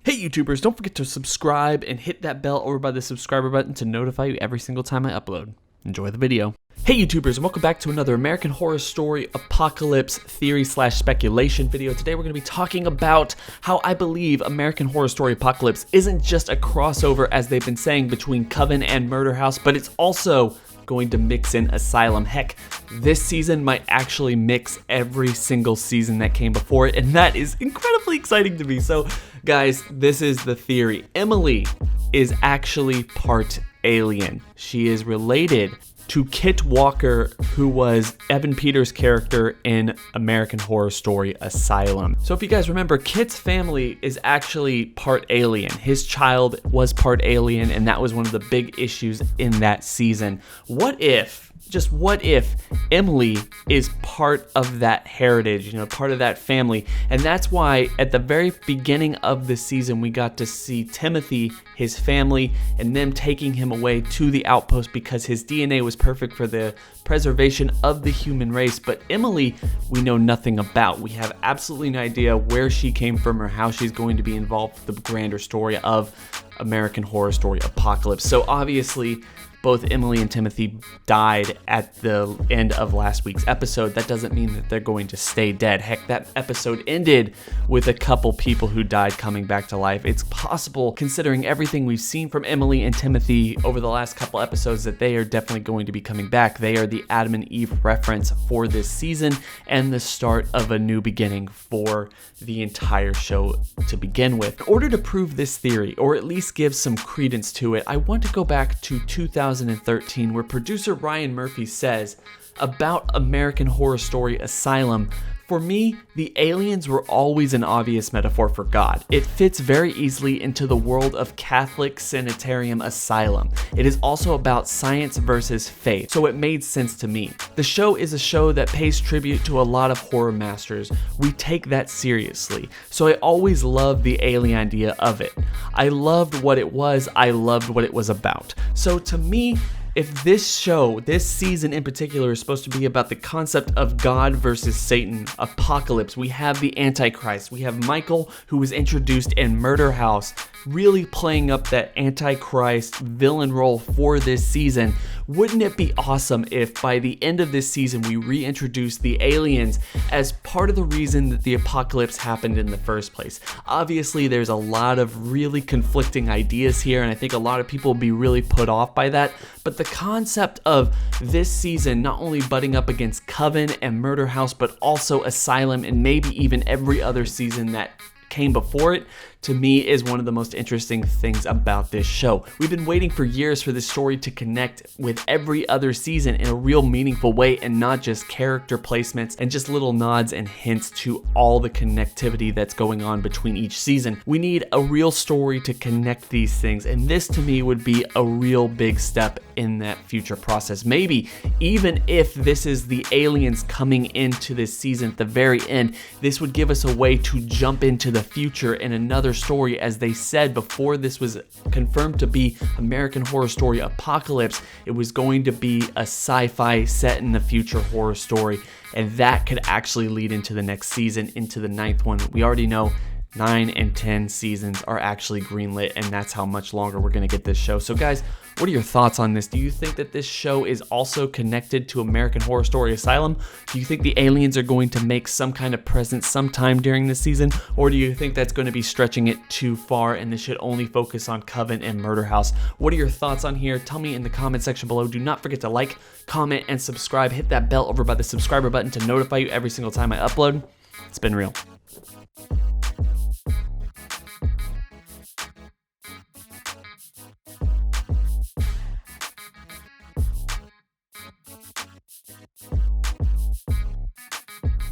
Hey YouTubers, don't forget to subscribe and hit that bell over by the subscriber button to notify you every single time I upload. Enjoy the video. Hey YouTubers, and welcome back to another American Horror Story Apocalypse theory/speculation video. Today we're going to be talking about how I believe American Horror Story Apocalypse isn't just a crossover as they've been saying between Coven and Murder House, but it's also going to mix in Asylum. Heck, this season might actually mix every single season that came before it, and that is incredibly exciting to me. So guys, this is the theory. Emily is actually part alien. She is related to Kit Walker, who was Evan Peters' character in American Horror Story Asylum. So if you guys remember, Kit's family is actually part alien. His child was part alien, and that was one of the big issues in that season. What if, just what if, Emily is part of that heritage, part of that family? And that's why at the very beginning of the season, we got to see Timothy, his family, and them taking him away to the outpost because his DNA was perfect for the preservation of the human race. But Emily, we know nothing about. We have absolutely no idea where she came from or how she's going to be involved with the grander story of American Horror Story Apocalypse. So obviously, both Emily and Timothy died at the end of last week's episode. That doesn't mean that they're going to stay dead. Heck, that episode ended with a couple people who died coming back to life. It's possible, considering everything we've seen from Emily and Timothy over the last couple episodes, that they are definitely going to be coming back. They are the Adam and Eve reference for this season and the start of a new beginning for the entire show to begin with. In order to prove this theory, or at least give some credence to it, I want to go back to 2013, where producer Ryan Murphy says about American Horror Story Asylum, "For me, the aliens were always an obvious metaphor for God. It fits very easily into the world of Catholic Sanitarium Asylum. It is also about science versus faith, so it made sense to me. The show is a show that pays tribute to a lot of horror masters. We take that seriously, so I always loved the alien idea of it. I loved what it was, I loved what it was about. So to me, if this show, this season in particular, is supposed to be about the concept of God versus Satan, apocalypse, we have the Antichrist, we have Michael, who was introduced in Murder House, really playing up that Antichrist villain role for this season. Wouldn't it be awesome if by the end of this season we reintroduce the aliens as part of the reason that the apocalypse happened in the first place? Obviously, there's a lot of really conflicting ideas here, and I think a lot of people will be really put off by that. But the concept of this season not only butting up against Coven and Murder House, but also Asylum and maybe even every other season that came before it, to me is one of the most interesting things about this show. We've been waiting for years for this story to connect with every other season in a real meaningful way, and not just character placements and just little nods and hints to all the connectivity that's going on between each season. We need a real story to connect these things, and this to me would be a real big step in that future process. Maybe even if this is the aliens coming into this season at the very end, this would give us a way to jump into the future in another story. As they said before this was confirmed to be American Horror Story Apocalypse, it was going to be a sci-fi set in the future horror story, and that could actually lead into the next season, into the 9th one. We already know 9 and 10 seasons are actually greenlit, and that's how much longer we're going to get this show. So guys, what are your thoughts on this? Do you think that this show is also connected to American Horror Story Asylum? Do you think the aliens are going to make some kind of presence sometime during this season? Or do you think that's going to be stretching it too far and this should only focus on Coven and Murder House? What are your thoughts on here? Tell me in the comment section below. Do not forget to like, comment, and subscribe. Hit that bell over by the subscriber button to notify you every single time I upload. It's been real.